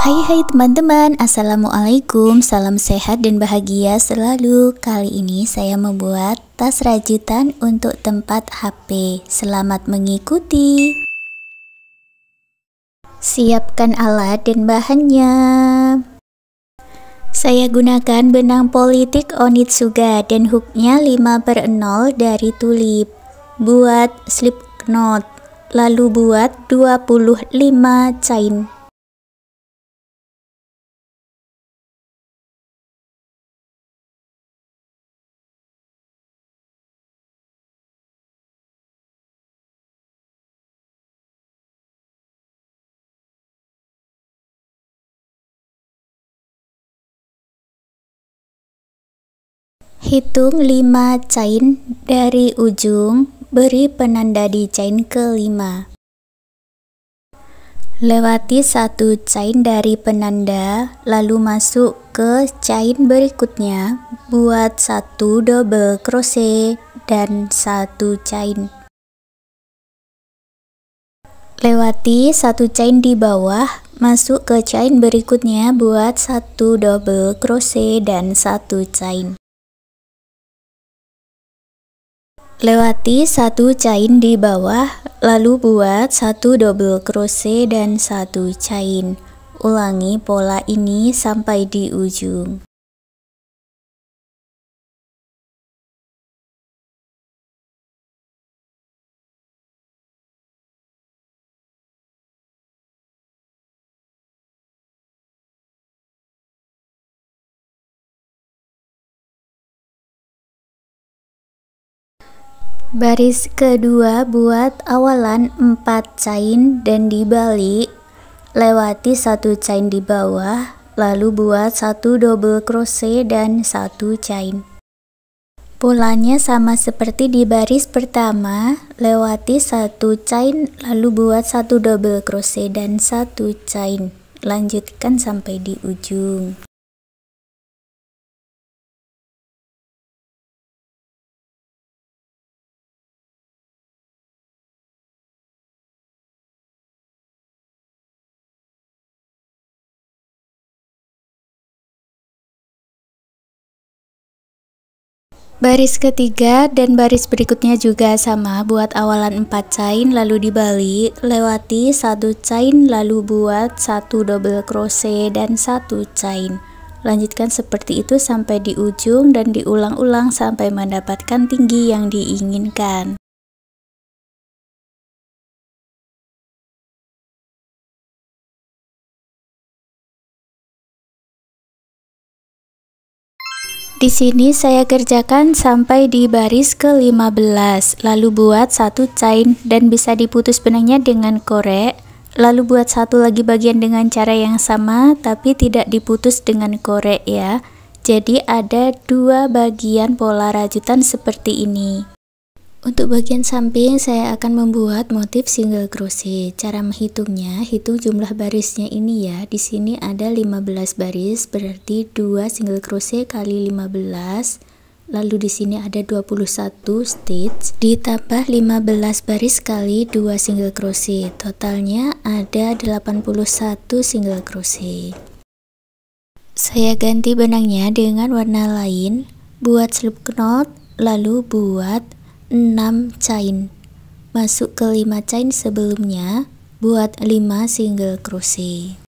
Hai teman-teman, Assalamualaikum, salam sehat dan bahagia selalu. Kali ini saya membuat tas rajutan untuk tempat HP. Selamat mengikuti. Siapkan alat dan bahannya. Saya gunakan benang politik Onitsuga dan hooknya 5/0 dari tulip. Buat slip knot, lalu buat 25 chain. Hitung 5 chain dari ujung, beri penanda di chain kelima. Lewati 1 chain dari penanda, lalu masuk ke chain berikutnya, buat 1 double crochet dan 1 chain. Lewati 1 chain di bawah, masuk ke chain berikutnya, buat 1 double crochet dan 1 chain. Lewati 1 chain di bawah, lalu buat 1 double crochet dan 1 chain. Ulangi pola ini sampai di ujung. Baris kedua buat awalan 4 chain dan dibalik, lewati 1 chain di bawah, lalu buat 1 double crochet dan 1 chain. Polanya sama seperti di baris pertama, lewati 1 chain lalu buat 1 double crochet dan 1 chain. Lanjutkan sampai di ujung. Baris ketiga dan baris berikutnya juga sama, buat awalan 4 chain lalu dibalik, lewati 1 chain lalu buat 1 double crochet dan 1 chain. Lanjutkan seperti itu sampai di ujung dan diulang-ulang sampai mendapatkan tinggi yang diinginkan. Di sini saya kerjakan sampai di baris ke-15, lalu buat 1 chain dan bisa diputus benangnya dengan korek, lalu buat satu lagi bagian dengan cara yang sama tapi tidak diputus dengan korek ya. Jadi ada 2 bagian pola rajutan seperti ini. Untuk bagian samping saya akan membuat motif single crochet. Cara menghitungnya, hitung jumlah barisnya ini ya. Di sini ada 15 baris, berarti 2 single crochet kali 15. Lalu di sini ada 21 stitch ditambah 15 baris kali 2 single crochet. Totalnya ada 81 single crochet. Saya ganti benangnya dengan warna lain, buat slip knot, lalu buat 6 chain, masuk ke 5 chain sebelumnya, buat 5 single crochet.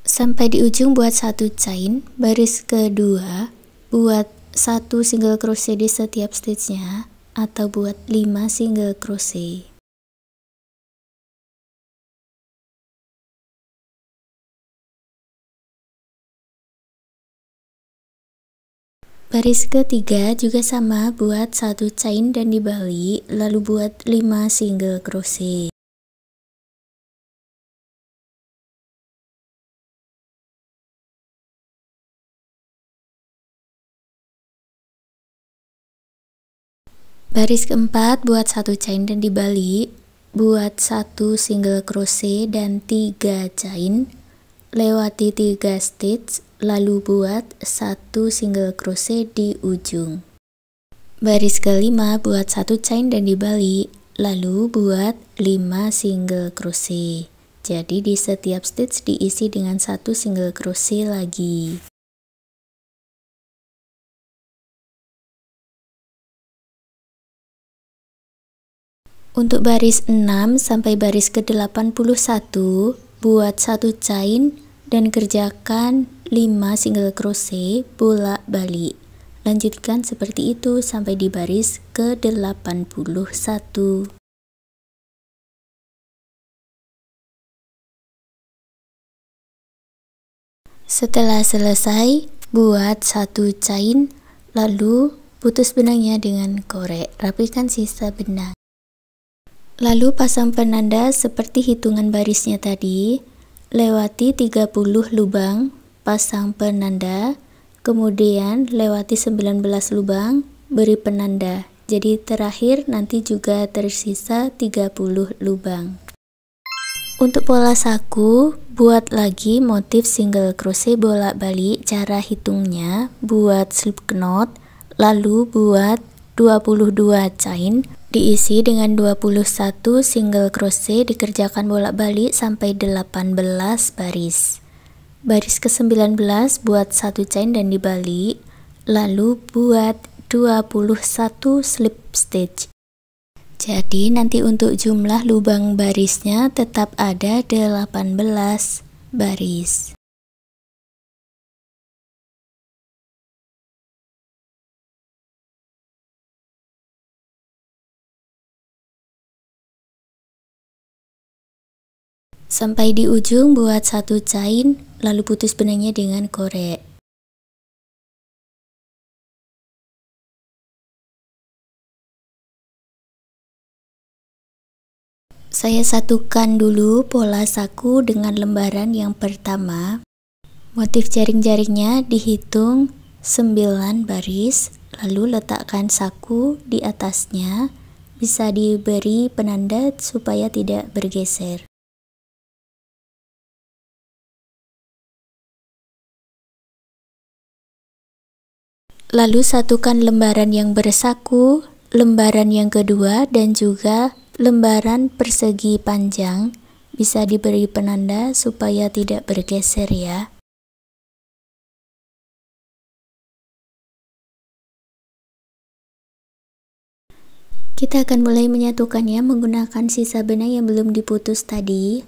Sampai di ujung buat 1 chain, baris kedua buat 1 single crochet di setiap stitchnya atau buat 5 single crochet. Baris ketiga juga sama, buat 1 chain dan dibalik, lalu buat 5 single crochet. Baris keempat buat 1 chain dan dibalik, buat 1 single crochet dan 3 chain, lewati 3 stitch, lalu buat 1 single crochet di ujung. Baris kelima buat 1 chain dan dibalik, lalu buat 5 single crochet. Jadi di setiap stitch diisi dengan 1 single crochet lagi. Untuk baris 6 sampai baris ke-81, buat 1 chain dan kerjakan 5 single crochet bolak-balik. Lanjutkan seperti itu sampai di baris ke-81. Setelah selesai, buat 1 chain, lalu putus benangnya dengan korek. Rapikan sisa benang. Lalu pasang penanda seperti hitungan barisnya tadi, lewati 30 lubang, pasang penanda, kemudian lewati 19 lubang, beri penanda. Jadi terakhir nanti juga tersisa 30 lubang. Untuk pola saku, buat lagi motif single crochet bolak-balik. Cara hitungnya, buat slip knot, lalu buat 22 chain, diisi dengan 21 single crochet, dikerjakan bolak-balik sampai 18 baris. Baris ke-19 buat 1 chain dan dibalik, lalu buat 21 slip stitch. Jadi nanti untuk jumlah lubang barisnya tetap ada 18 baris. Sampai di ujung buat 1 chain, lalu putus benangnya dengan korek. Saya satukan dulu pola saku dengan lembaran yang pertama. Motif jaring-jaringnya dihitung 9 baris, lalu letakkan saku di atasnya. Bisa diberi penanda supaya tidak bergeser. Lalu satukan lembaran yang bersaku, lembaran yang kedua, dan juga lembaran persegi panjang. Bisa diberi penanda supaya tidak bergeser ya. Kita akan mulai menyatukannya menggunakan sisa benang yang belum diputus tadi.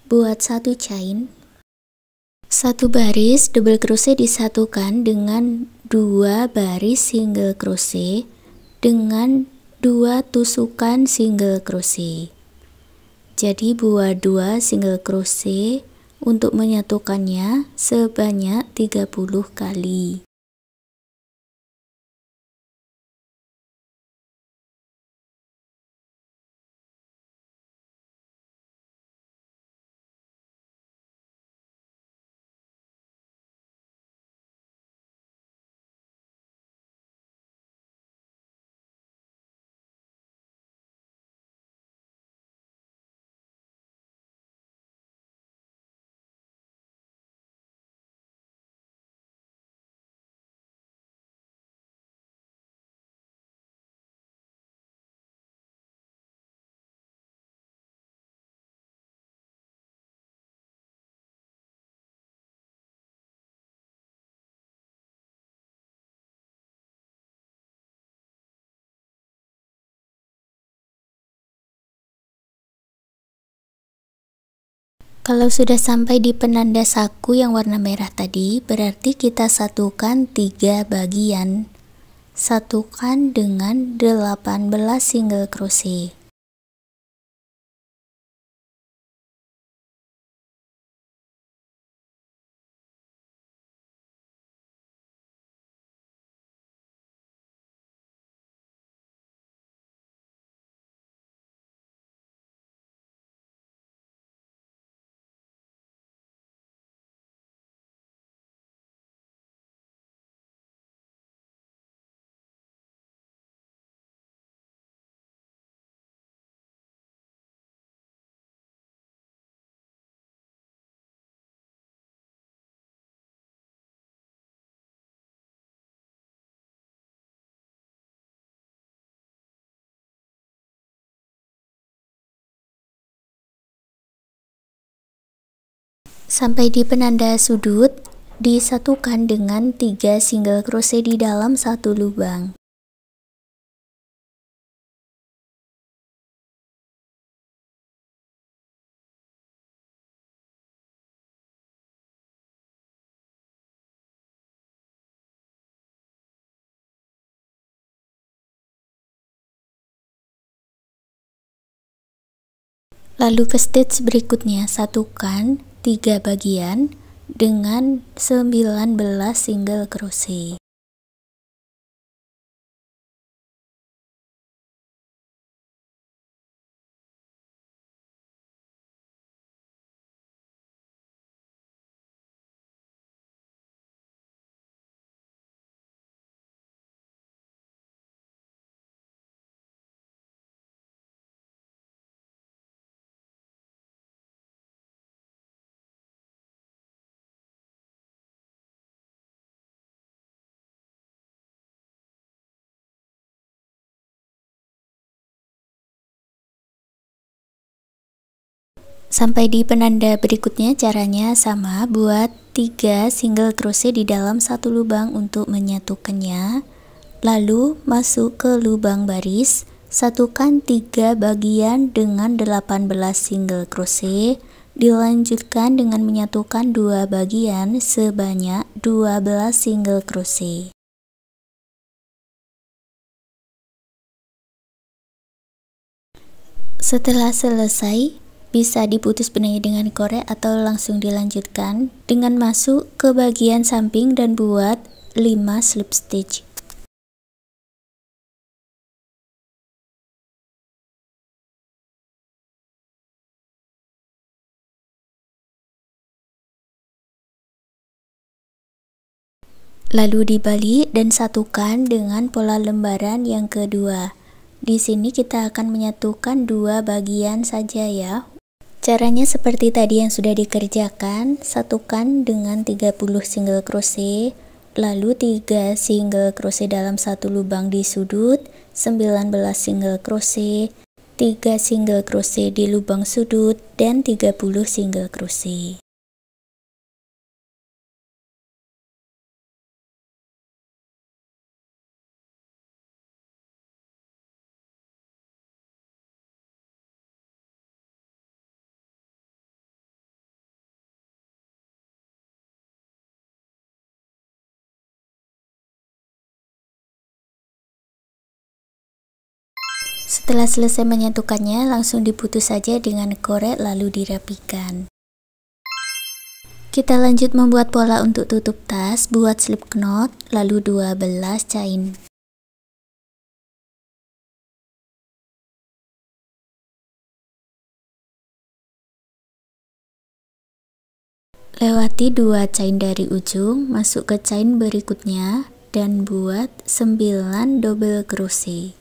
Buat 1 chain, 1 baris double crochet disatukan dengan 2 baris single crochet dengan 2 tusukan single crochet. Jadi buat 2 single crochet untuk menyatukannya sebanyak 30 kali. Kalau sudah sampai di penanda saku yang warna merah tadi, berarti kita satukan 3 bagian. Satukan dengan 18 single crochet. Sampai di penanda sudut, disatukan dengan 3 single crochet di dalam satu lubang. Lalu ke stitch berikutnya, satukan 3 bagian dengan 19 single crochet. Sampai di penanda berikutnya caranya sama, buat 3 single crochet di dalam satu lubang untuk menyatukannya. Lalu masuk ke lubang baris, satukan 3 bagian dengan 18 single crochet. Dilanjutkan dengan menyatukan 2 bagian sebanyak 12 single crochet. Setelah selesai, bisa diputus benangnya dengan korek atau langsung dilanjutkan dengan masuk ke bagian samping dan buat 5 slip stitch. Lalu dibalik dan satukan dengan pola lembaran yang kedua. Di sini kita akan menyatukan 2 bagian saja ya. Caranya seperti tadi yang sudah dikerjakan, satukan dengan 30 single crochet, lalu 3 single crochet dalam satu lubang di sudut, 19 single crochet, 3 single crochet di lubang sudut, dan 30 single crochet. Setelah selesai menyatukannya, langsung diputus saja dengan korek lalu dirapikan. Kita lanjut membuat pola untuk tutup tas, buat slip knot, lalu 12 chain. Lewati 2 chain dari ujung, masuk ke chain berikutnya, dan buat 9 double crochet.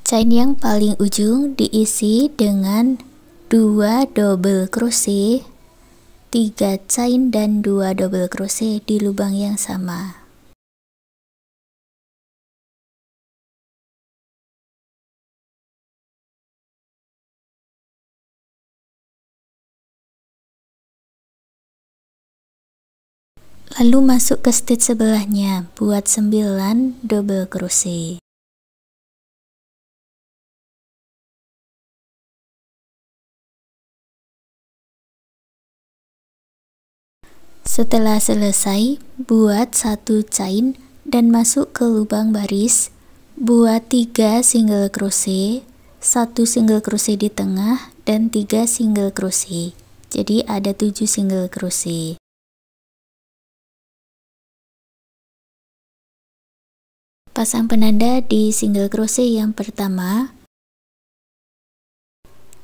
Chain yang paling ujung diisi dengan 2 double crochet, 3 chain dan 2 double crochet di lubang yang sama. Lalu masuk ke stitch sebelahnya, buat 9 double crochet. Setelah selesai, buat 1 chain dan masuk ke lubang baris, buat 3 single crochet, 1 single crochet di tengah, dan 3 single crochet. Jadi ada 7 single crochet. Pasang penanda di single crochet yang pertama,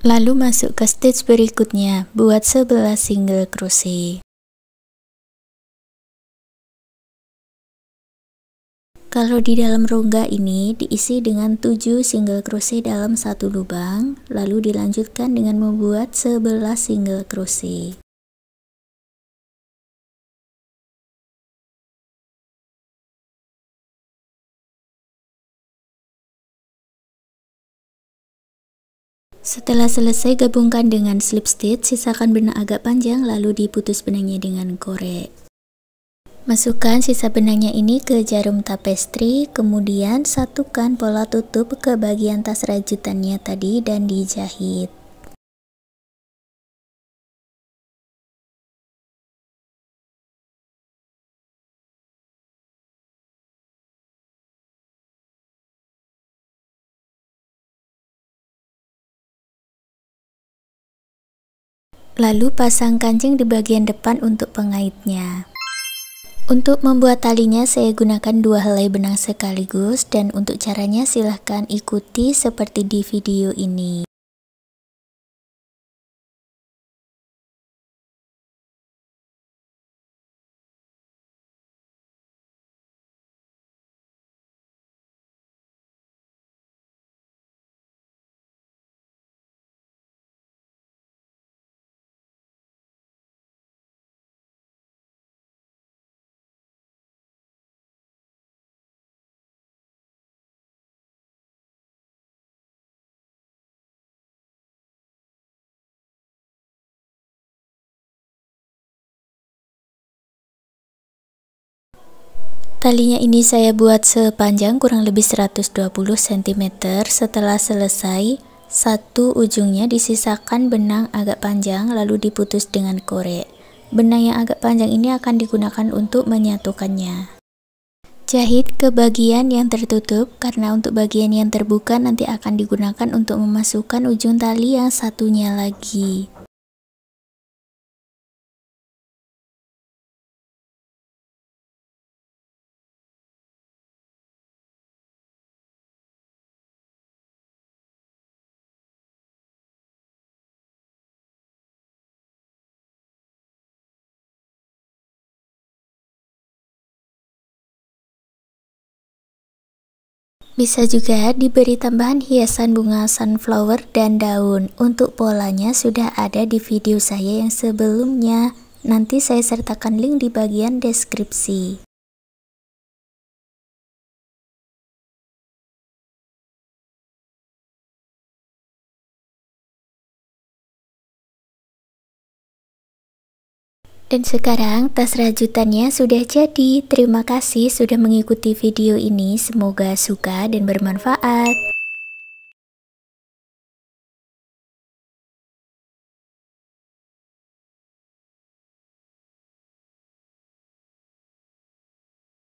lalu masuk ke stitch berikutnya, buat 11 single crochet. Kalau di dalam rongga ini diisi dengan 7 single crochet dalam satu lubang, lalu dilanjutkan dengan membuat 11 single crochet. Setelah selesai, gabungkan dengan slip stitch, sisakan benang agak panjang lalu diputus benangnya dengan korek. Masukkan sisa benangnya ini ke jarum tapestri, kemudian satukan pola tutup ke bagian tas rajutannya tadi dan dijahit. Lalu pasang kancing di bagian depan untuk pengaitnya. Untuk membuat talinya saya gunakan 2 helai benang sekaligus, dan untuk caranya silahkan ikuti seperti di video ini. Talinya ini saya buat sepanjang kurang lebih 120 cm. Setelah selesai, satu ujungnya disisakan benang agak panjang lalu diputus dengan korek. Benang yang agak panjang ini akan digunakan untuk menyatukannya. Jahit ke bagian yang tertutup, karena untuk bagian yang terbuka nanti akan digunakan untuk memasukkan ujung tali yang satunya lagi. Bisa juga diberi tambahan hiasan bunga sunflower dan daun. Untuk polanya sudah ada di video saya yang sebelumnya. Nanti saya sertakan link di bagian deskripsi. Dan sekarang tas rajutannya sudah jadi. Terima kasih sudah mengikuti video ini. Semoga suka dan bermanfaat.